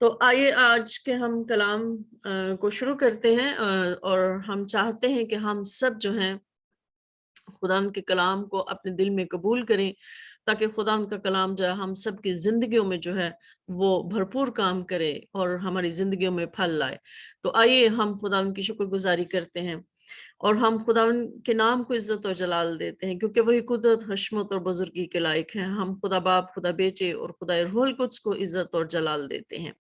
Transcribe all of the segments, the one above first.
تو آئیے آج کے ہم کلام کو شروع کرتے ہیں اور ہم چاہتے ہیں کہ ہم سب جو ہیں خدا کے کلام کو اپنے دل میں قبول کریں تاکہ خدا کا کلام جو ہے ہم سب کی زندگیوں میں جو ہے وہ بھرپور کام کرے اور ہماری زندگیوں میں پھل لائے۔ تو آئیے ہم خدا کی شکر گزاری کرتے ہیں اور ہم خدا کے نام کو عزت اور جلال دیتے ہیں کیونکہ وہی قدرت، حشمت اور بزرگی کے لائق ہیں۔ ہم خدا باپ، خدا بیٹے اور خدا روح القدس کو عزت اور جلال دیتے ہیں۔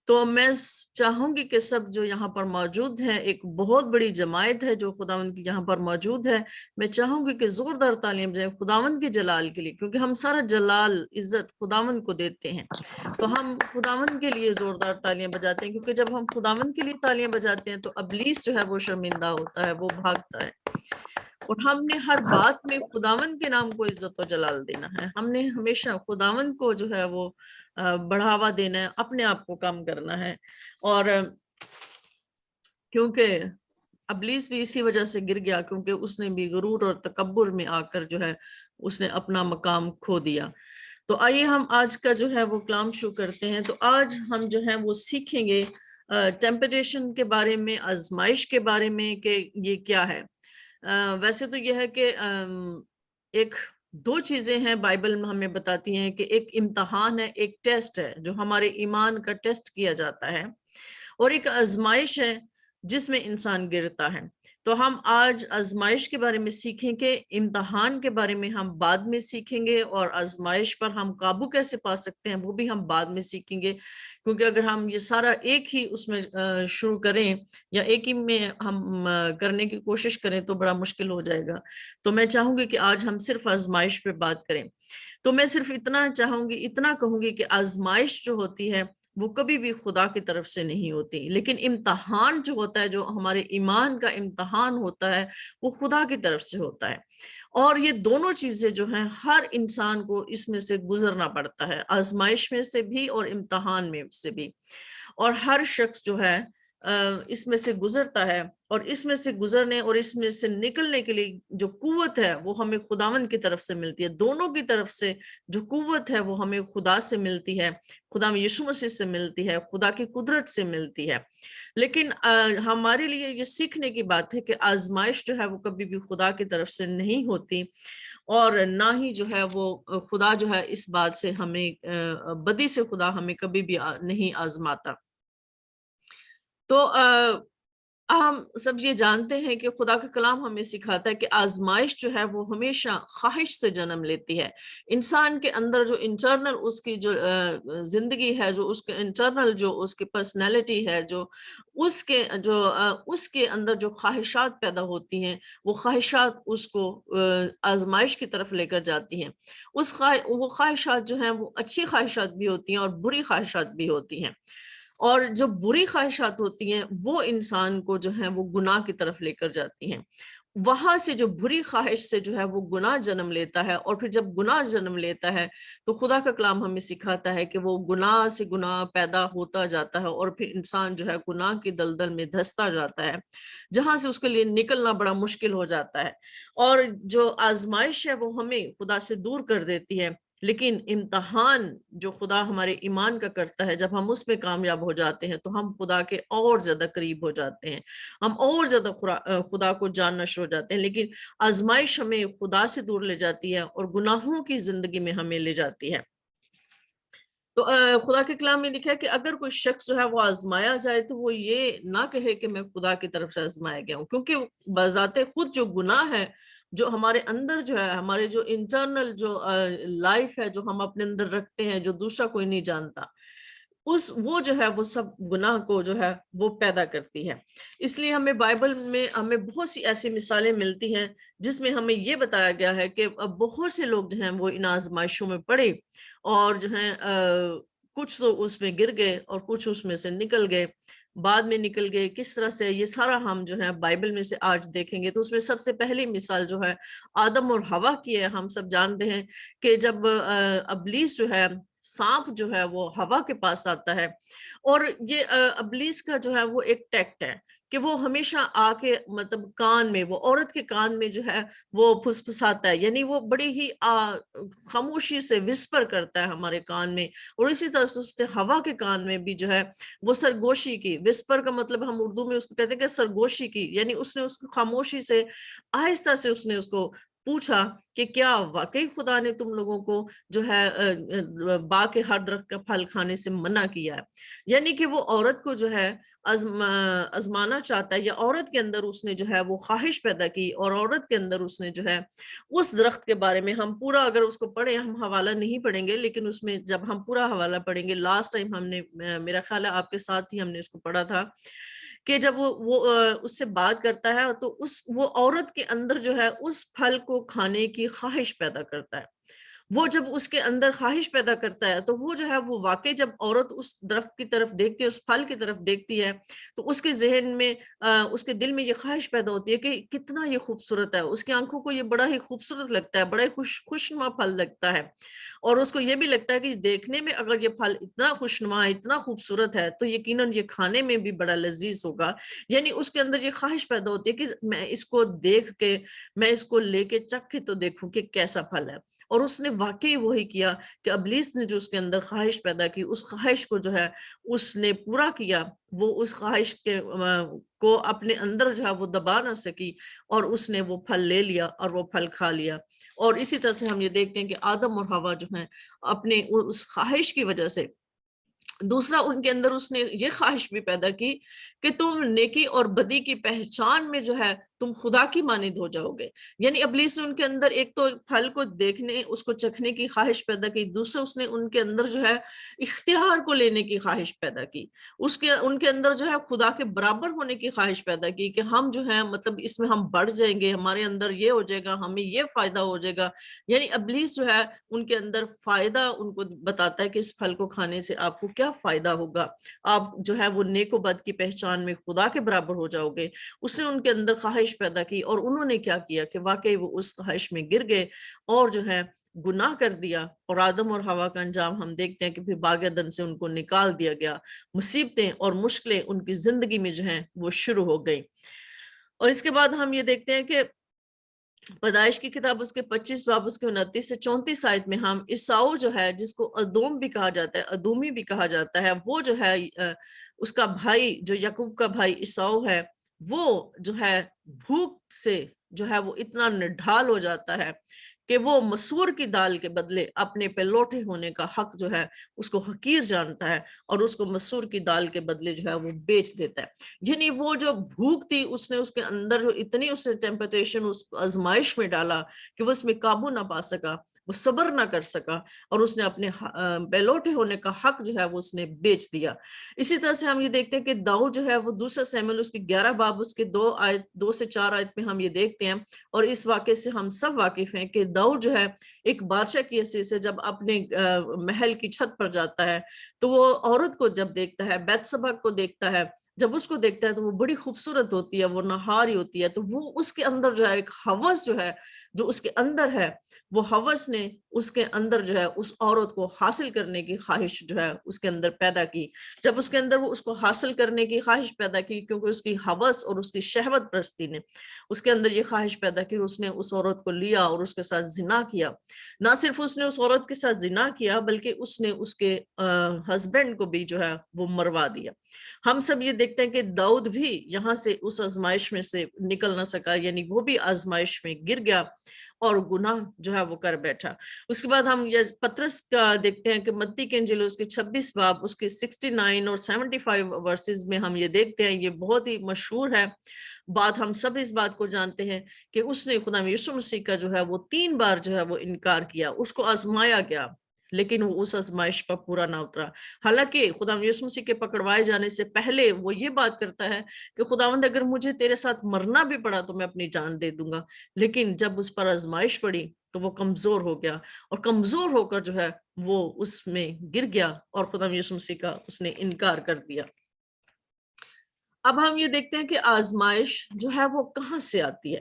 تو میں چاہوں گی کہ سب جو یہاں پر موجود ہیں، ایک بہت بڑی جماعت ہے جو خداوند کی یہاں پر موجود ہے، میں چاہوں گی کہ زوردار تعلیم جائے خداوند کے جلال کے لیے، کیونکہ ہم سارا جلال عزت خداوند کو دیتے ہیں۔ تو ہم خداوند کے لیے زوردار تالیاں بجاتے ہیں، کیونکہ جب ہم خداوند کے لیے تالیاں بجاتے ہیں تو ابلیس جو ہے وہ شرمندہ ہوتا ہے، وہ بھاگتا ہے۔ اور ہم نے ہر بات میں خداوند کے نام کو عزت و جلال دینا ہے۔ ہم نے ہمیشہ خداوند کو جو ہے وہ بڑھاوا دینا ہے، اپنے آپ کو کم کرنا ہے۔ اور کیونکہ ابلیس بھی اسی وجہ سے گر گیا، کیونکہ اس نے بھی غرور اور تکبر میں آ کر جو ہے اس نے اپنا مقام کھو دیا۔ تو آئیے ہم آج کا جو ہے وہ کلام شروع کرتے ہیں۔ تو آج ہم جو ہے وہ سیکھیں گے ٹیمپٹیشن کے بارے میں، آزمائش کے بارے میں کہ یہ کیا ہے۔ ویسے تو یہ ہے کہ ایک دو چیزیں ہیں بائبل میں ہمیں بتاتی ہیں کہ ایک امتحان ہے، ایک ٹیسٹ ہے جو ہمارے ایمان کا ٹیسٹ کیا جاتا ہے، اور ایک آزمائش ہے جس میں انسان گرتا ہے۔ تو ہم آج آزمائش کے بارے میں سیکھیں گے، امتحان کے بارے میں ہم بعد میں سیکھیں گے، اور آزمائش پر ہم قابو کیسے پا سکتے ہیں وہ بھی ہم بعد میں سیکھیں گے، کیونکہ اگر ہم یہ سارا ایک ہی اس میں شروع کریں یا ایک ہی میں ہم کرنے کی کوشش کریں تو بڑا مشکل ہو جائے گا۔ تو میں چاہوں گی کہ آج ہم صرف آزمائش پہ بات کریں۔ تو میں صرف اتنا چاہوں گی، اتنا کہوں گی کہ آزمائش جو ہوتی ہے وہ کبھی بھی خدا کی طرف سے نہیں ہوتی، لیکن امتحان جو ہوتا ہے، جو ہمارے ایمان کا امتحان ہوتا ہے، وہ خدا کی طرف سے ہوتا ہے۔ اور یہ دونوں چیزیں جو ہیں ہر انسان کو اس میں سے گزرنا پڑتا ہے، آزمائش میں سے بھی اور امتحان میں سے بھی۔ اور ہر شخص جو ہے اس میں سے گزرتا ہے، اور اس میں سے گزرنے اور اس میں سے نکلنے کے لیے جو قوت ہے وہ ہمیں خداوند کی طرف سے ملتی ہے۔ دونوں کی طرف سے جو قوت ہے وہ ہمیں خدا سے ملتی ہے، خدا میں یسوع مسیح سے ملتی ہے، خدا کی قدرت سے ملتی ہے۔ لیکن ہمارے لیے یہ سیکھنے کی بات ہے کہ آزمائش جو ہے وہ کبھی بھی خدا کی طرف سے نہیں ہوتی، اور نہ ہی جو ہے وہ خدا جو ہے اس بات سے ہمیں بدی سے خدا ہمیں کبھی بھی نہیں آزماتا۔ تو ہم سب یہ جانتے ہیں کہ خدا کا کلام ہمیں سکھاتا ہے کہ آزمائش جو ہے وہ ہمیشہ خواہش سے جنم لیتی ہے۔ انسان کے اندر جو انٹرنل اس کی جو زندگی ہے، جو اس کے انٹرنل جو اس کی پرسنالٹی ہے، جو اس کے اندر جو خواہشات پیدا ہوتی ہیں، وہ خواہشات اس کو آزمائش کی طرف لے کر جاتی ہیں۔ وہ خواہشات جو ہیں وہ اچھی خواہشات بھی ہوتی ہیں اور بری خواہشات بھی ہوتی ہیں، اور جو بری خواہشات ہوتی ہیں وہ انسان کو جو ہے وہ گناہ کی طرف لے کر جاتی ہیں۔ وہاں سے جو بری خواہش سے جو ہے وہ گناہ جنم لیتا ہے، اور پھر جب گناہ جنم لیتا ہے تو خدا کا کلام ہمیں سکھاتا ہے کہ وہ گناہ سے گناہ پیدا ہوتا جاتا ہے، اور پھر انسان جو ہے گناہ کی دلدل میں دھستا جاتا ہے، جہاں سے اس کے لیے نکلنا بڑا مشکل ہو جاتا ہے۔ اور جو آزمائش ہے وہ ہمیں خدا سے دور کر دیتی ہے، لیکن امتحان جو خدا ہمارے ایمان کا کرتا ہے، جب ہم اس میں کامیاب ہو جاتے ہیں تو ہم خدا کے اور زیادہ قریب ہو جاتے ہیں، ہم اور زیادہ خدا کو جاننا شروع ہو جاتے ہیں۔ لیکن آزمائش ہمیں خدا سے دور لے جاتی ہے اور گناہوں کی زندگی میں ہمیں لے جاتی ہے۔ تو خدا کے کلام میں لکھا ہے کہ اگر کوئی شخص جو ہے وہ آزمایا جائے تو وہ یہ نہ کہے کہ میں خدا کی طرف سے آزمایا گیا ہوں، کیونکہ بذات خود جو گناہ ہے، جو ہمارے اندر جو ہے، ہمارے جو انٹرنل جو لائف ہے، جو ہم اپنے اندر رکھتے ہیں، جو دوسرا کوئی نہیں جانتا، وہ جو ہے وہ سب گناہ کو جو ہے وہ پیدا کرتی ہے۔ اس لیے ہمیں بائبل میں ہمیں بہت سی ایسی مثالیں ملتی ہیں جس میں ہمیں یہ بتایا گیا ہے کہ بہت سے لوگ جو ہیں وہ ان آزمائشوں میں پڑے، اور جو ہیں کچھ تو اس میں گر گئے اور کچھ اس میں سے نکل گئے، بعد میں نکل گئے۔ کس طرح سے یہ سارا ہم جو ہے بائبل میں سے آج دیکھیں گے۔ تو اس میں سب سے پہلی مثال جو ہے آدم اور حوا کی ہے۔ ہم سب جانتے ہیں کہ جب ابلیس جو ہے، سانپ جو ہے وہ حوا کے پاس آتا ہے، اور یہ ابلیس کا جو ہے وہ ایک ٹیکٹ ہے کہ وہ ہمیشہ آ کے مطلب کان میں، وہ عورت کے کان میں جو ہے وہ پھسپھساتا ہے، یعنی وہ بڑی ہی خاموشی سے وسپر کرتا ہے ہمارے کان میں، اور اسی طرح سے اس نے ہوا کے کان میں بھی جو ہے وہ سرگوشی کی، وسپر کا مطلب ہم اردو میں اس کو کہتے ہیں کہ سرگوشی کی، یعنی اس نے اس کو خاموشی سے آہستہ سے اس نے اس کو پوچھا کہ کیا واقعی خدا نے تم لوگوں کو جو ہے باغ کے ہر درخت کا پھل کھانے سے منع کیا ہے؟ یعنی کہ وہ عورت کو جو ہے آزمانا چاہتا ہے، یا عورت کے اندر اس نے جو ہے وہ خواہش پیدا کی، اور عورت کے اندر اس نے جو ہے اس درخت کے بارے میں، ہم پورا اگر اس کو پڑھیں، ہم حوالہ نہیں پڑھیں گے لیکن اس میں جب ہم پورا حوالہ پڑھیں گے، لاسٹ ٹائم ہم نے میرا خیال ہے آپ کے ساتھ ہی ہم نے اس کو پڑھا تھا، کہ جب وہ اس سے بات کرتا ہے تو وہ عورت کے اندر جو ہے اس پھل کو کھانے کی خواہش پیدا کرتا ہے۔ وہ جب اس کے اندر خواہش پیدا کرتا ہے تو وہ جو ہے وہ واقعی جب عورت اس درخت کی طرف دیکھتی ہے، اس پھل کی طرف دیکھتی ہے، تو اس کے ذہن میں اس کے دل میں یہ خواہش پیدا ہوتی ہے کہ کتنا یہ خوبصورت ہے، اس کی آنکھوں کو یہ بڑا ہی خوبصورت لگتا ہے، بڑا ہی خوشنما پھل لگتا ہے، اور اس کو یہ بھی لگتا ہے کہ دیکھنے میں اگر یہ پھل اتنا خوشنما ہے، اتنا خوبصورت ہے، تو یقیناً یہ کھانے میں بھی بڑا لذیذ ہوگا۔ یعنی اس کے اندر یہ خواہش پیدا ہوتی ہے کہ میں اس کو دیکھ کے، میں اس کو لے کے چکھ کے تو دیکھوں کہ کیسا پھل ہے، اور اس نے واقعی وہی کیا کہ ابلیس نے جو اس کے اندر خواہش پیدا کی، اس خواہش کو جو ہے اس نے پورا کیا، وہ اس خواہش کو اپنے اندر جو ہے وہ دبا نہ سکی، اور اس نے وہ پھل لے لیا اور وہ پھل کھا لیا۔ اور اسی طرح سے ہم یہ دیکھتے ہیں کہ آدم اور حوا جو ہیں اپنے اس خواہش کی وجہ سے، دوسرا ان کے اندر اس نے یہ خواہش بھی پیدا کی کہ تم نیکی اور بدی کی پہچان میں جو ہے تم خدا کی مانند ہو جاؤ گے۔ یعنی ابلیس نے ان کے اندر ایک تو پھل کو دیکھنے، اس کو چکھنے کی خواہش پیدا کی، دوسرا اس نے ان کے اندر جو ہے اختیار کو لینے کی خواہش پیدا کی، ان کے اندر جو ہے خدا کے برابر ہونے کی خواہش پیدا کی کہ ہم جو ہے مطلب اس میں ہم بڑھ جائیں گے، ہمارے اندر یہ ہو جائے گا، ہمیں یہ فائدہ ہو جائے گا۔ یعنی ابلیس جو ہے ان کے اندر فائدہ ان کو بتاتا ہے کہ اس پھل کو کھانے سے آپ کو کیا فائدہ ہوگا، آپ جو ہے وہ نیک و بد کی پہچان میں خدا کے برابر ہو جاؤ گے۔ اس نے ان کے اندر خواہش پیدا کی، اور انہوں نے کیا کیا کہ واقعی وہ اس خواہش میں گر گئے اور جو ہے گناہ کر دیا، اور آدم اور حوا کا انجام ہم دیکھتے ہیں کہ پھر باغ عدن سے ان کو نکال دیا گیا، مصیبتیں اور مشکلیں ان کی زندگی میں جو ہیں وہ شروع ہو گئی۔ اور اس کے بعد ہم یہ دیکھتے ہیں کہ پیدائش کی کتاب اس کے 25 باب اس کے 29 سے 34 آیت میں ہم عیساؤ جو ہے، جس کو ادوم بھی کہا جاتا ہے، ادومی بھی کہا جاتا ہے، وہ جو ہے اس کا بھائی، جو یعقوب کا بھائی عیساؤ ہے، وہ جو ہے بھوک سے جو ہے وہ اتنا نڈھال ہو جاتا ہے کہ وہ مسور کی دال کے بدلے اپنے پہ لوٹے ہونے کا حق جو ہے اس کو حقیر جانتا ہے، اور اس کو مسور کی دال کے بدلے جو ہے وہ بیچ دیتا ہے۔ یعنی وہ جو بھوک تھی، اس نے اس کے اندر جو اتنی اس نے ٹیمپٹیشن، اس آزمائش میں ڈالا کہ وہ اس میں قابو نہ پا سکا، وہ صبر نہ کر سکا، اور اس نے اپنے بے لوٹے ہونے کا حق جو ہے وہ اس نے بیچ دیا۔ اسی طرح سے ہم یہ دیکھتے ہیں کہ داؤد جو ہے وہ دوسرا سیموئیل اس کے 11 باب اس کے 2 سے 4 آیت میں ہم یہ دیکھتے ہیں، اور اس واقعے سے ہم سب واقف ہیں کہ داؤد جو ہے ایک بادشاہ کی حیثیت سے جب اپنے محل کی چھت پر جاتا ہے تو وہ عورت کو جب دیکھتا ہے، بیت سبا کو دیکھتا ہے، جب اس کو دیکھتا ہے تو وہ بڑی خوبصورت ہوتی ہے، وہ نہاری ہوتی ہے، تو وہ اس کے اندر جو ہے ایک ہوس جو ہے، جو اس کے اندر ہے، وہ ہوس نے اس کے اندر جو ہے اس عورت کو حاصل کرنے کی خواہش جو ہے اس کے اندر پیدا کی۔ جب اس کے اندر وہ اس کو حاصل کرنے کی خواہش پیدا کی، کیونکہ اس کی ہوس اور اس کی شہوت پرستی نے اس کے اندر یہ خواہش پیدا کی، اس نے اس عورت کو لیا اور اس کے ساتھ زنا کیا۔ نہ صرف اس نے اس عورت کے ساتھ زنا کیا، بلکہ اس نے اس کے ہسبینڈ کو بھی جو ہے وہ مروا دیا۔ ہم سب یہ دیکھتے ہیں کہ داؤد بھی یہاں سے اس آزمائش میں سے نکل نہ سکا، یعنی وہ بھی آزمائش میں گر گیا اور گناہ جو ہے وہ کر بیٹھا۔ اس کے بعد ہم یہ پطرس کا دیکھتے ہیں کہ متی کے انجیل اس کے 26 باب اس کے 69 اور 75 ورسز میں ہم یہ دیکھتے ہیں، یہ بہت ہی مشہور ہے بات، ہم سب اس بات کو جانتے ہیں کہ اس نے خدا یسوع مسیح کا جو ہے وہ 3 بار جو ہے وہ انکار کیا، اس کو آزمایا گیا، لیکن وہ اس آزمائش پر پورا نہ اترا۔ حالانکہ خدا یسوع مسیح کے پکڑوائے جانے سے پہلے وہ یہ بات کرتا ہے کہ خداوند اگر مجھے تیرے ساتھ مرنا بھی پڑا تو میں اپنی جان دے دوں گا، لیکن جب اس پر آزمائش پڑی تو وہ کمزور ہو گیا، اور کمزور ہو کر جو ہے وہ اس میں گر گیا اور خدا یسوع مسیح کا اس نے انکار کر دیا۔ اب ہم یہ دیکھتے ہیں کہ آزمائش جو ہے وہ کہاں سے آتی ہے،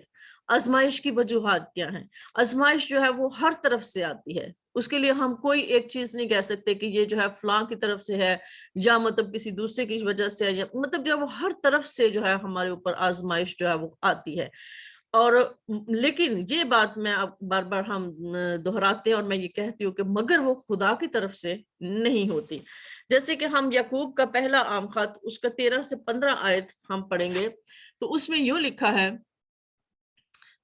آزمائش کی وجوہات کیا ہیں۔ آزمائش جو ہے وہ ہر طرف سے آتی ہے، اس کے لیے ہم کوئی ایک چیز نہیں کہہ سکتے کہ یہ جو ہے فلاں کی طرف سے ہے یا مطلب کسی دوسرے کی وجہ سے ہے، یا مطلب جو ہے وہ ہر طرف سے جو ہے ہمارے اوپر آزمائش جو ہے وہ آتی ہے۔ اور لیکن یہ بات میں اب بار بار ہم دہراتے ہیں اور میں یہ کہتی ہوں کہ مگر وہ خدا کی طرف سے نہیں ہوتی۔ جیسے کہ ہم یعقوب کا پہلا عام خط اس کا 13 سے 15 آیت ہم پڑھیں گے تو اس میں یوں لکھا ہے،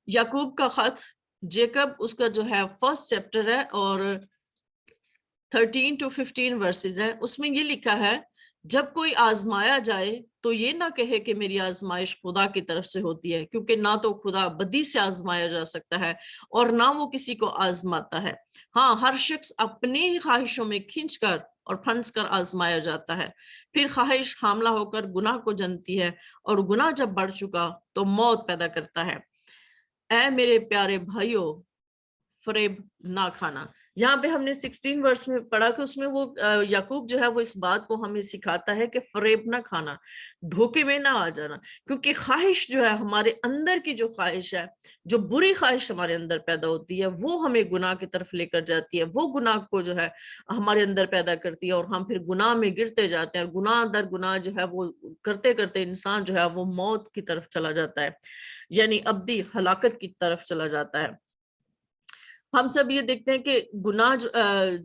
یعقوب کا خط جیکب اس کا جو ہے فرسٹ چیپٹر ہے اور 13 to 15 ورسز ہیں، اس میں یہ لکھا ہے، جب کوئی آزمایا جائے تو یہ نہ کہے کہ میری آزمائش خدا کی طرف سے ہوتی ہے، کیونکہ نہ تو خدا بدی سے آزمایا جا سکتا ہے اور نہ وہ کسی کو آزماتا ہے۔ ہاں، ہر شخص اپنی ہی خواہشوں میں کھنچ کر اور پھنس کر آزمایا جاتا ہے، پھر خواہش حاملہ ہو کر گناہ کو جنتی ہے اور گناہ جب بڑھ چکا تو موت پیدا کرتا ہے۔ اے میرے پیارے بھائیوں، فریب نہ کھانا۔ یہاں پہ ہم نے 16 ورس میں پڑھا کہ اس میں وہ یعقوب جو ہے وہ اس بات کو ہمیں سکھاتا ہے کہ فریب نہ کھانا، دھوکے میں نہ آ جانا، کیونکہ خواہش جو ہے ہمارے اندر کی جو خواہش ہے، جو بری خواہش ہمارے اندر پیدا ہوتی ہے، وہ ہمیں گناہ کی طرف لے کر جاتی ہے، وہ گناہ کو جو ہے ہمارے اندر پیدا کرتی ہے اور ہم پھر گناہ میں گرتے جاتے ہیں، اور گناہ در گناہ جو ہے وہ کرتے کرتے انسان جو ہے وہ موت کی طرف چلا جاتا ہے، یعنی ابدی ہلاکت کی طرف چلا جاتا ہے۔ ہم سب یہ دیکھتے ہیں کہ گناہ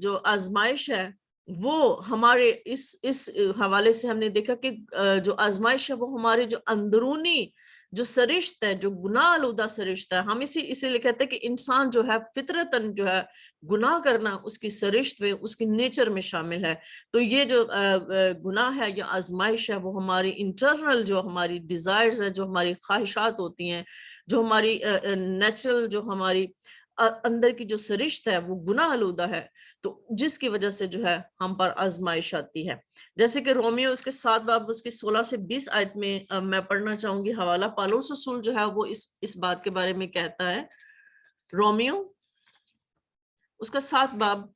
جو آزمائش ہے وہ ہمارے اس حوالے سے ہم نے دیکھا کہ جو آزمائش ہے وہ ہمارے جو اندرونی جو سرشت ہے، جو گناہ آلودہ سرشت ہے، ہم اسی لیے کہتے ہیں کہ انسان جو ہے فطرتاً جو ہے گناہ کرنا اس کی سرشت میں، اس کی نیچر میں شامل ہے۔ تو یہ جو گناہ ہے یا آزمائش ہے وہ ہماری انٹرنل جو ہماری ڈیزائرز ہیں، جو ہماری خواہشات ہوتی ہیں، جو ہماری نیچرل جو ہماری اندر کی جو سرشت ہے وہ گناہ آلودہ ہے، تو جس کی وجہ سے جو ہے ہم پر آزمائش آتی ہے۔ جیسے کہ رومیو اس کے 7 باب اس کی 16 سے 20 آیت میں میں پڑھنا چاہوں گی حوالہ، پالوس رسول جو ہے وہ اس بات کے بارے میں کہتا ہے، رومیو اس کا 7 باب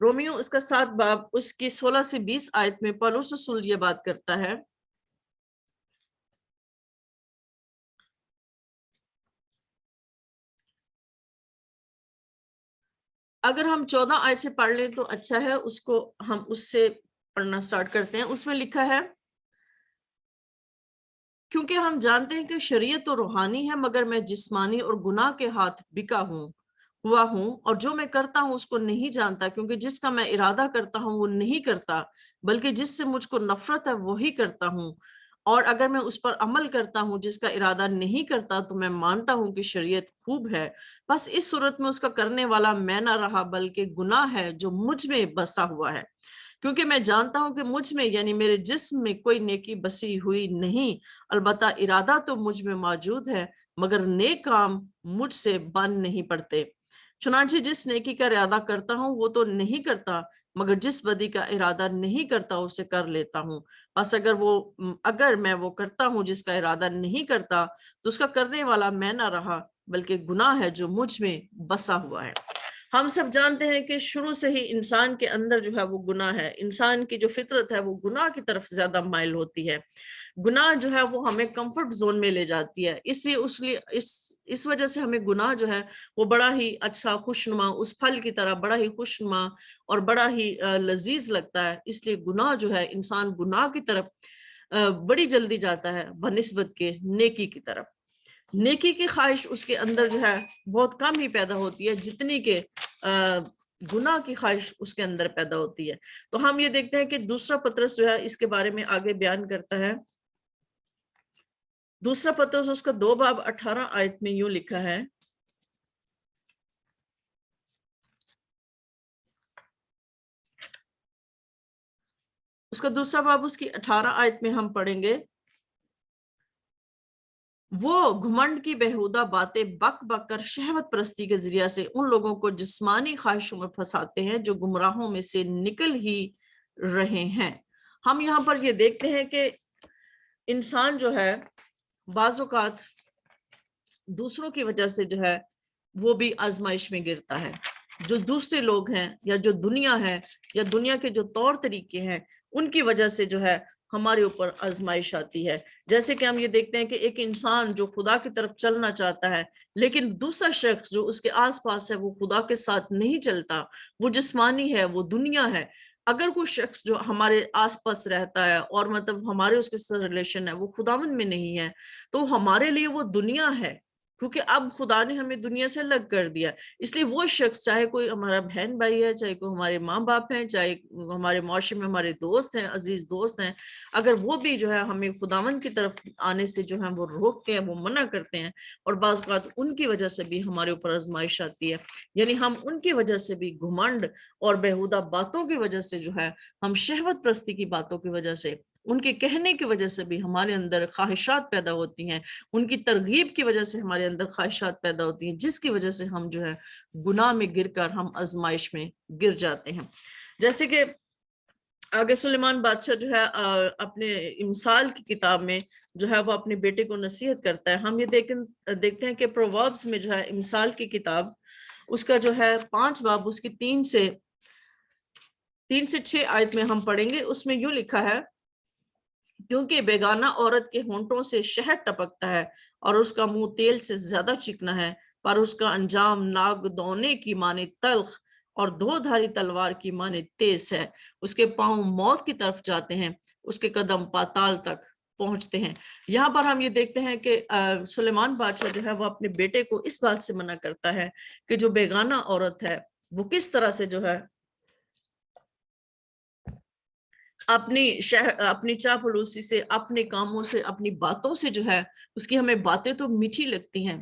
رومیو اس کا 7 باب اس کی 16 سے 20 آیت میں پالوس رسول یہ بات کرتا ہے، اگر ہم 14 آیت سے پڑھ لیں تو اچھا ہے، اس کو ہم اس سے پڑھنا سٹارٹ کرتے ہیں۔ اس میں لکھا ہے، کیونکہ ہم جانتے ہیں کہ شریعت تو روحانی ہے، مگر میں جسمانی اور گناہ کے ہاتھ بکا ہوا ہوں، اور جو میں کرتا ہوں اس کو نہیں جانتا، کیونکہ جس کا میں ارادہ کرتا ہوں وہ نہیں کرتا، بلکہ جس سے مجھ کو نفرت ہے وہی کرتا ہوں، اور اگر میں اس پر عمل کرتا ہوں جس کا ارادہ نہیں کرتا تو میں مانتا ہوں کہ شریعت خوب ہے، بس اس صورت میں اس کا کرنے والا میں نہ رہا بلکہ گناہ ہے جو مجھ میں بسا ہوا ہے، کیونکہ میں جانتا ہوں کہ مجھ میں یعنی میرے جسم میں کوئی نیکی بسی ہوئی نہیں، البتہ ارادہ تو مجھ میں موجود ہے مگر نیک کام مجھ سے بن نہیں پڑتے، چنانچہ جس نیکی کا ارادہ کرتا ہوں وہ تو نہیں کرتا، مگر جس بدی کا ارادہ نہیں کرتا اسے کر لیتا ہوں، بس اگر میں وہ کرتا ہوں جس کا ارادہ نہیں کرتا تو اس کا کرنے والا میں نہ رہا بلکہ گناہ ہے جو مجھ میں بسا ہوا ہے۔ ہم سب جانتے ہیں کہ شروع سے ہی انسان کے اندر جو ہے وہ گناہ ہے، انسان کی جو فطرت ہے وہ گناہ کی طرف زیادہ مائل ہوتی ہے، گناہ جو ہے وہ ہمیں کمفرٹ زون میں لے جاتی ہے، اس وجہ سے ہمیں گناہ جو ہے وہ بڑا ہی اچھا خوشنما، اس پھل کی طرح بڑا ہی خوشنما اور بڑا ہی لذیذ لگتا ہے، اس لیے گناہ جو ہے انسان گناہ کی طرف بڑی جلدی جاتا ہے بنسبت کے نیکی کی طرف۔ نیکی کی خواہش اس کے اندر جو ہے بہت کم ہی پیدا ہوتی ہے جتنی کہ گناہ کی خواہش اس کے اندر پیدا ہوتی ہے۔ تو ہم یہ دیکھتے ہیں کہ دوسرا پطرس جو ہے اس کے بارے میں آگے بیان کرتا ہے، دوسرا پطرس اس کا 2 باب 18 آیت میں یوں لکھا ہے، اس کا دوسرا باب اس کی 18 آیت میں ہم پڑھیں گے، وہ گھمنڈ کی بےہودہ باتیں بک بک کر شہوت پرستی کے ذریعہ سے ان لوگوں کو جسمانی خواہشوں میں پھنساتے ہیں جو گمراہوں میں سے نکل ہی رہے ہیں۔ ہم یہاں پر یہ دیکھتے ہیں کہ انسان جو ہے بعض اوقات دوسروں کی وجہ سے جو ہے وہ بھی آزمائش میں گرتا ہے، جو دوسرے لوگ ہیں یا جو دنیا ہے یا دنیا کے جو طور طریقے ہیں ان کی وجہ سے جو ہے ہمارے اوپر آزمائش آتی ہے. جیسے کہ ہم یہ دیکھتے ہیں کہ ایک انسان جو خدا کی طرف چلنا چاہتا ہے لیکن دوسرا شخص جو اس کے آس پاس ہے وہ خدا کے ساتھ نہیں چلتا، وہ جسمانی ہے، وہ دنیا ہے. اگر کوئی شخص جو ہمارے آس پاس رہتا ہے اور مطلب ہمارے اس کے ساتھ ریلیشن ہے وہ خداوند میں نہیں ہے تو ہمارے لیے وہ دنیا ہے، کیونکہ اب خدا نے ہمیں دنیا سے الگ کر دیا. اس لیے وہ شخص چاہے کوئی ہمارا بہن بھائی ہے، چاہے کوئی ہمارے ماں باپ ہیں، چاہے ہمارے معاشرے میں ہمارے دوست ہیں، عزیز دوست ہیں، اگر وہ بھی جو ہے ہمیں خداوند کی طرف آنے سے جو ہے وہ روکتے ہیں، وہ منع کرتے ہیں، اور بعض اوقات ان کی وجہ سے بھی ہمارے اوپر آزمائش آتی ہے. یعنی ہم ان کی وجہ سے بھی گھمنڈ اور بیہودہ باتوں کی وجہ سے جو ہے، ہم شہوت پرستی کی باتوں کی وجہ سے، ان کے کہنے کی وجہ سے بھی ہمارے اندر خواہشات پیدا ہوتی ہیں، ان کی ترغیب کی وجہ سے ہمارے اندر خواہشات پیدا ہوتی ہیں، جس کی وجہ سے ہم جو ہے گناہ میں گر کر ہم آزمائش میں گر جاتے ہیں. جیسے کہ آگے سلیمان بادشاہ جو ہے اپنے امثال کی کتاب میں جو ہے وہ اپنے بیٹے کو نصیحت کرتا ہے. ہم یہ دیکھتے ہیں کہ پرووربس میں جو ہے امثال کی کتاب، اس کا جو ہے 5 باب، اس کی 3 سے 6 آیت میں ہم پڑھیں گے. اس میں یوں لکھا ہے، کیونکہ بیگانہ عورت کے ہونٹوں سے شہد ٹپکتا ہے اور اس کا منہ تیل سے زیادہ چکنا ہے، پر اس کا انجام ناگ دونے کی مانند تلخ اور 2 دھاری تلوار کی مانند تیز ہے. اس کے پاؤں موت کی طرف جاتے ہیں، اس کے قدم پاتال تک پہنچتے ہیں. یہاں پر ہم یہ دیکھتے ہیں کہ سلیمان بادشاہ جو ہے وہ اپنے بیٹے کو اس بات سے منع کرتا ہے کہ جو بیگانہ عورت ہے وہ کس طرح سے جو ہے اپنی چاپلوسی سے، اپنے کاموں سے، اپنی باتوں سے جو ہے، اس کی ہمیں باتیں تو میٹھی لگتی ہیں،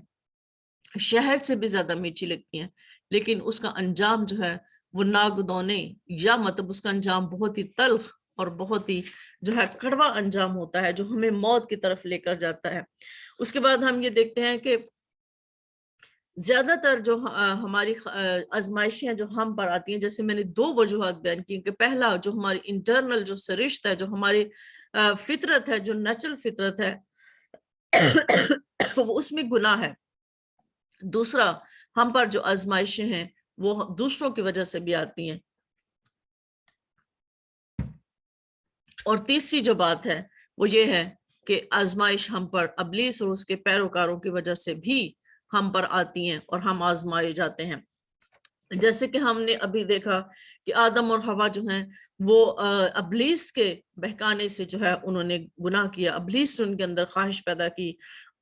شہد سے بھی زیادہ میٹھی لگتی ہیں، لیکن اس کا انجام جو ہے وہ ناگدونے، یا مطلب اس کا انجام بہت ہی تلخ اور بہت ہی جو ہے کڑوا انجام ہوتا ہے، جو ہمیں موت کی طرف لے کر جاتا ہے. اس کے بعد ہم یہ دیکھتے ہیں کہ زیادہ تر جو ہماری آزمائشیں جو ہم پر آتی ہیں، جیسے میں نے 2 وجوہات بیان کی کہ پہلا جو ہماری انٹرنل جو سرشت ہے، جو ہماری فطرت ہے، جو نیچرل فطرت ہے وہ اس میں گناہ ہے. دوسرا ہم پر جو آزمائشیں ہیں وہ دوسروں کی وجہ سے بھی آتی ہیں. اور تیسری جو بات ہے وہ یہ ہے کہ آزمائش ہم پر ابلیس اور اس کے پیروکاروں کی وجہ سے بھی ہم پر آتی ہیں اور ہم آزمائے جاتے ہیں. جیسے کہ ہم نے ابھی دیکھا کہ آدم اور حوا جو ہیں وہ ابلیس کے بہکانے سے جو ہے انہوں نے گناہ کیا، ابلیس نے ان کے اندر خواہش پیدا کی.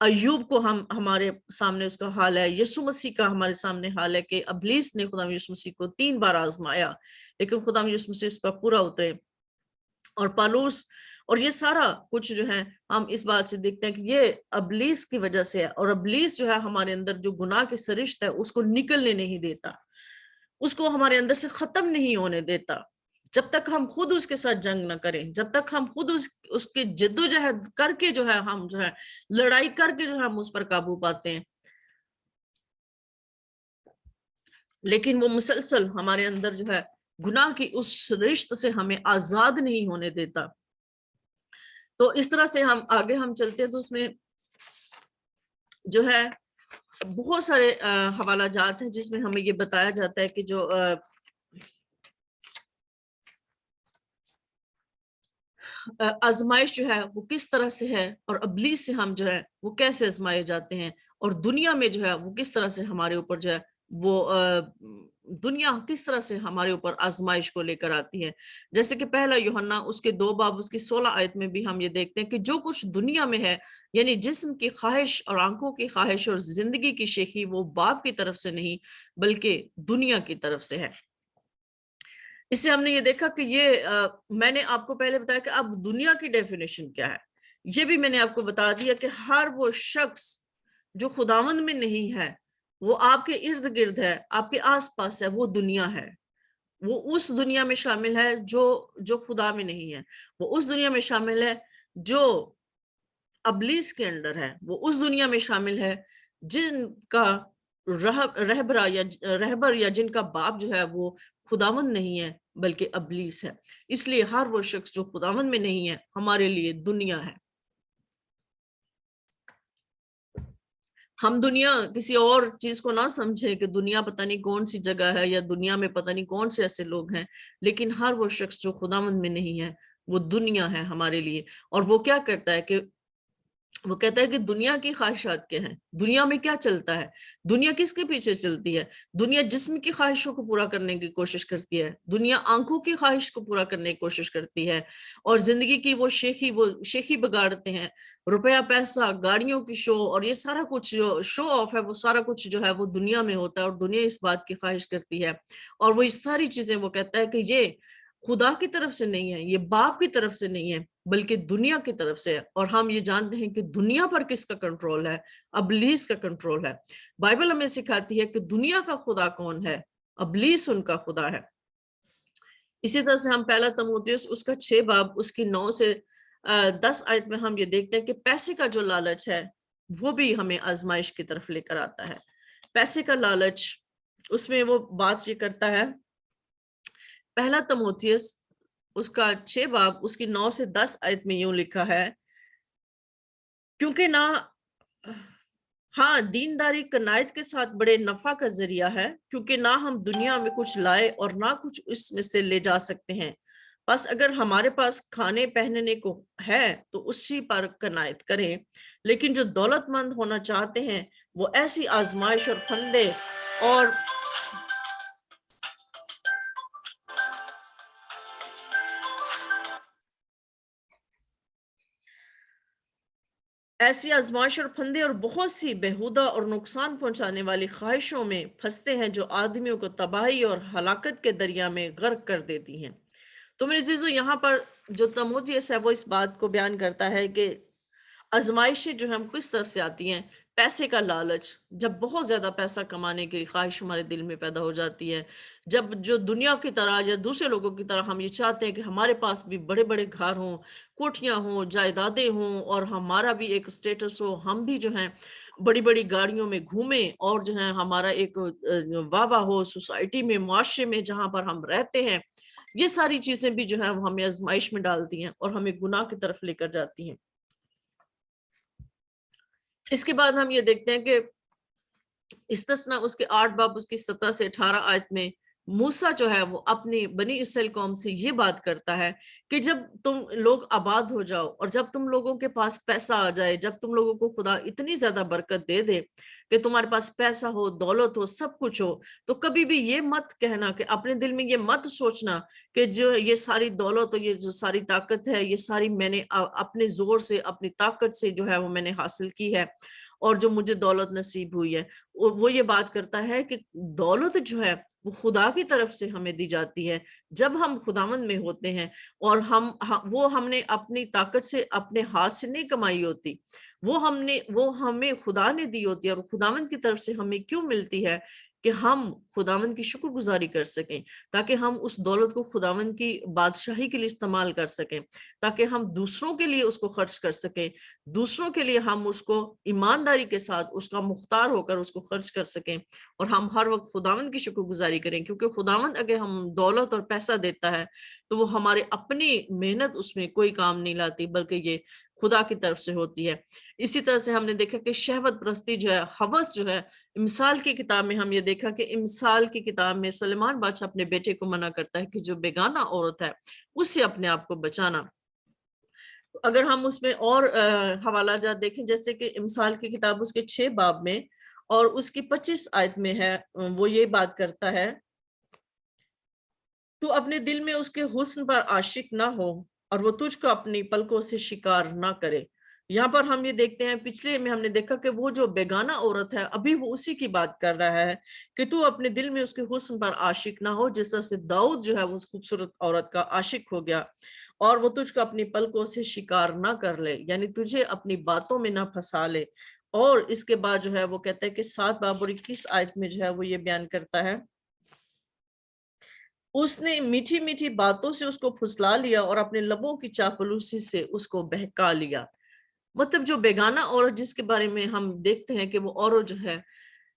ایوب کو ہمارے سامنے اس کا حال ہے، یسوع مسیح کا ہمارے سامنے حال ہے کہ ابلیس نے خدا یسوع مسیح کو 3 بار آزمایا، لیکن خدا یسوع مسیح اس پر پورا اترے. اور پالوس اور یہ سارا کچھ جو ہے ہم اس بات سے دیکھتے ہیں کہ یہ ابلیس کی وجہ سے ہے، اور ابلیس جو ہے ہمارے اندر جو گناہ کی سرشت ہے اس کو نکلنے نہیں دیتا، اس کو ہمارے اندر سے ختم نہیں ہونے دیتا، جب تک ہم خود اس کے ساتھ جنگ نہ کریں، جب تک ہم خود اس کی جدوجہد کر کے جو ہے ہم جو ہے لڑائی کر کے جو ہے ہم اس پر قابو پاتے ہیں. لیکن وہ مسلسل ہمارے اندر جو ہے گناہ کی اس رشت سے ہمیں آزاد نہیں ہونے دیتا. تو اس طرح سے ہم آگے ہم چلتے ہیں تو اس میں جو ہے بہت سارے حوالہ جات ہیں جس میں ہمیں یہ بتایا جاتا ہے کہ جو آزمائش جو ہے وہ کس طرح سے ہے، اور ابلیس سے ہم جو ہے وہ کیسے آزمائے جاتے ہیں، اور دنیا میں جو ہے وہ کس طرح سے ہمارے اوپر جو ہے وہ دنیا کس طرح سے ہمارے اوپر آزمائش کو لے کر آتی ہے. جیسے کہ پہلا یوحنا اس کے 2 باب اس کی 16 آیت میں بھی ہم یہ دیکھتے ہیں کہ جو کچھ دنیا میں ہے، یعنی جسم کی خواہش اور آنکھوں کی خواہش اور زندگی کی شیخی، وہ باپ کی طرف سے نہیں بلکہ دنیا کی طرف سے ہے. اس سے ہم نے یہ دیکھا کہ یہ میں نے آپ کو پہلے بتایا کہ اب دنیا کی ڈیفینیشن کیا ہے، یہ بھی میں نے آپ کو بتا دیا کہ ہر وہ شخص جو خداوند میں نہیں ہے، وہ آپ کے ارد گرد ہے، آپ کے آس پاس ہے، وہ دنیا ہے. وہ اس دنیا میں شامل ہے جو خدا میں نہیں ہے، وہ اس دنیا میں شامل ہے جو ابلیس کے انڈر ہے، وہ اس دنیا میں شامل ہے جن کا رہبر یا جن کا باپ جو ہے وہ خداوند نہیں ہے بلکہ ابلیس ہے. اس لیے ہر وہ شخص جو خداوند میں نہیں ہے ہمارے لیے دنیا ہے. ہم دنیا کسی اور چیز کو نہ سمجھے کہ دنیا پتہ نہیں کون سی جگہ ہے یا دنیا میں پتہ نہیں کون سے ایسے لوگ ہیں، لیکن ہر وہ شخص جو خداوند میں نہیں ہے وہ دنیا ہے ہمارے لیے. اور وہ کیا کرتا ہے کہ وہ کہتا ہے کہ دنیا کی خواہشات کیا ہیں, دنیا میں کیا چلتا ہے, دنیا کس کے پیچھے چلتی ہے, دنیا جسم کی خواہشوں کو پورا کرنے کی کوشش کرتی ہے, دنیا آنکھوں کی خواہش کو پورا کرنے کی کوشش کرتی ہے, اور زندگی کی وہ شیخی بگاڑتے ہیں, روپیہ پیسہ, گاڑیوں کی شو, اور یہ سارا کچھ جو شو آف ہے وہ سارا کچھ جو ہے وہ دنیا میں ہوتا ہے, اور دنیا اس بات کی خواہش کرتی ہے. اور وہ اس ساری چیزیں وہ کہتا ہے کہ یہ خدا کی طرف سے نہیں ہے, یہ باپ کی طرف سے نہیں ہے, بلکہ دنیا کی طرف سے ہے. اور ہم یہ جانتے ہیں کہ دنیا پر کس کا کنٹرول ہے, ابلیس کا کنٹرول ہے. بائبل ہمیں سکھاتی ہے کہ دنیا کا خدا کون ہے, ابلیس ان کا خدا ہے. اسی طرح سے ہم پہلا تموتھیوس اس کا 6 باب اس کی 9 سے 10 آیت میں ہم یہ دیکھتے ہیں کہ پیسے کا جو لالچ ہے وہ بھی ہمیں آزمائش کی طرف لے کر آتا ہے. پیسے کا لالچ, اس میں وہ بات یہ کرتا ہے, پہلا تموتھیوس اس کا 6 باب اس کی 9 سے 10 آیت میں یوں لکھا ہے, کیونکہ نہ ہاں دینداری قناعت کے ساتھ بڑے نفع کا ذریعہ ہے, کیونکہ نہ ہم دنیا میں کچھ لائے اور نہ کچھ اس میں سے لے جا سکتے ہیں. بس اگر ہمارے پاس کھانے پہننے کو ہے تو اسی پر قناعت کریں, لیکن جو دولت مند ہونا چاہتے ہیں وہ ایسی آزمائش اور پھندے اور بہت سی بےہودہ اور نقصان پہنچانے والی خواہشوں میں پھنستے ہیں, جو آدمیوں کو تباہی اور ہلاکت کے دریا میں غرق کر دیتی ہیں. تو میرے عزیزو, یہاں پر جو تموتھیوس ہے وہ اس بات کو بیان کرتا ہے کہ آزمائشیں جو ہم کس طرح سے آتی ہیں. پیسے کا لالچ, جب بہت زیادہ پیسہ کمانے کی خواہش ہمارے دل میں پیدا ہو جاتی ہے, جب جو دنیا کی طرح یا دوسرے لوگوں کی طرح ہم یہ چاہتے ہیں کہ ہمارے پاس بھی بڑے بڑے گھر ہوں, کوٹھیاں ہوں, جائیدادیں ہوں, اور ہمارا بھی ایک سٹیٹس ہو, ہم بھی جو ہیں بڑی بڑی گاڑیوں میں گھومیں, اور جو ہے ہمارا ایک واہ ہو سوسائٹی میں, معاشرے میں جہاں پر ہم رہتے ہیں, یہ ساری چیزیں بھی جو ہے وہ ہمیں آزمائش میں ڈالتی ہیں اور ہمیں گناہ کی طرف لے کر جاتی ہیں. اس کے بعد ہم یہ دیکھتے ہیں کہ استثنا اس کے 8 باب اس کی 17 سے 18 آیت میں موسیٰ جو ہے وہ اپنی بنی اسرائیل قوم سے یہ بات کرتا ہے کہ جب تم لوگ آباد ہو جاؤ, اور جب تم لوگوں کے پاس پیسہ آ جائے, جب تم لوگوں کو خدا اتنی زیادہ برکت دے دے کہ تمہارے پاس پیسہ ہو, دولت ہو, سب کچھ ہو, تو کبھی بھی یہ مت کہنا, کہ اپنے دل میں یہ مت سوچنا کہ جو یہ ساری دولت اور یہ جو ساری طاقت ہے, یہ ساری میں نے اپنے زور سے, اپنی طاقت سے جو ہے وہ میں نے حاصل کی ہے, اور جو مجھے دولت نصیب ہوئی ہے. وہ یہ بات کرتا ہے کہ دولت جو ہے وہ خدا کی طرف سے ہمیں دی جاتی ہے جب ہم خداوند میں ہوتے ہیں, اور ہم نے اپنی طاقت سے, اپنے ہاتھ سے نہیں کمائی ہوتی, وہ ہمیں خدا نے دی ہوتی ہے. اور خداوند کی طرف سے ہمیں کیوں ملتی ہے؟ کہ ہم خداوند کی شکر گزاری کر سکیں, تاکہ ہم اس دولت کو خداوند کی بادشاہی کے لیے استعمال کر سکیں, تاکہ ہم دوسروں کے لیے اس کو خرچ کر سکیں, دوسروں کے لیے ہم اس کو ایمانداری کے ساتھ اس کا مختار ہو کر اس کو خرچ کر سکیں, اور ہم ہر وقت خداوند کی شکر گزاری کریں. کیونکہ خداوند اگر ہم دولت اور پیسہ دیتا ہے تو وہ ہمارے اپنی محنت اس میں کوئی کام نہیں لاتی, بلکہ یہ خدا کی طرف سے ہوتی ہے. اسی طرح سے ہم نے دیکھا کہ شہوت پرستی جو ہے, ہوس جو ہے, امثال کی کتاب میں ہم یہ دیکھا کہ امثال کی کتاب میں سلیمان بادشاہ اپنے بیٹے کو منع کرتا ہے کہ جو بیگانہ عورت ہے اس سے اپنے آپ کو بچانا. اگر ہم اس میں اور حوالہ جات دیکھیں, جیسے کہ امثال کی کتاب اس کے 6 باب میں اور اس کی 25 آیت میں ہے, وہ یہ بات کرتا ہے, تو اپنے دل میں اس کے حسن پر عاشق نہ ہو, اور وہ تجھ کو اپنی پلکوں سے شکار نہ کرے. یہاں پر ہم یہ دیکھتے ہیں, پچھلے میں ہم نے دیکھا کہ وہ جو بیگانہ عورت ہے, ابھی وہ اسی کی بات کر رہا ہے کہ تو اپنے دل میں اس کے حسن پر عاشق نہ ہو, جس طرح سے داؤد جو ہے وہ اس خوبصورت عورت کا عاشق ہو گیا, اور وہ تجھ کو اپنی پلکوں سے شکار نہ کر لے, یعنی تجھے اپنی باتوں میں نہ پھنسا لے. اور اس کے بعد جو ہے وہ کہتا ہے کہ 7 باب اور 21 آیت میں جو ہے وہ یہ بیان کرتا ہے, اس نے میٹھی میٹھی باتوں سے اس کو پھسلا لیا اور اپنے لبوں کی چاپلوسی سے اس کو بہکا لیا. مطلب جو بیگانہ عورت جس کے بارے میں ہم دیکھتے ہیں کہ وہ عورت جو ہے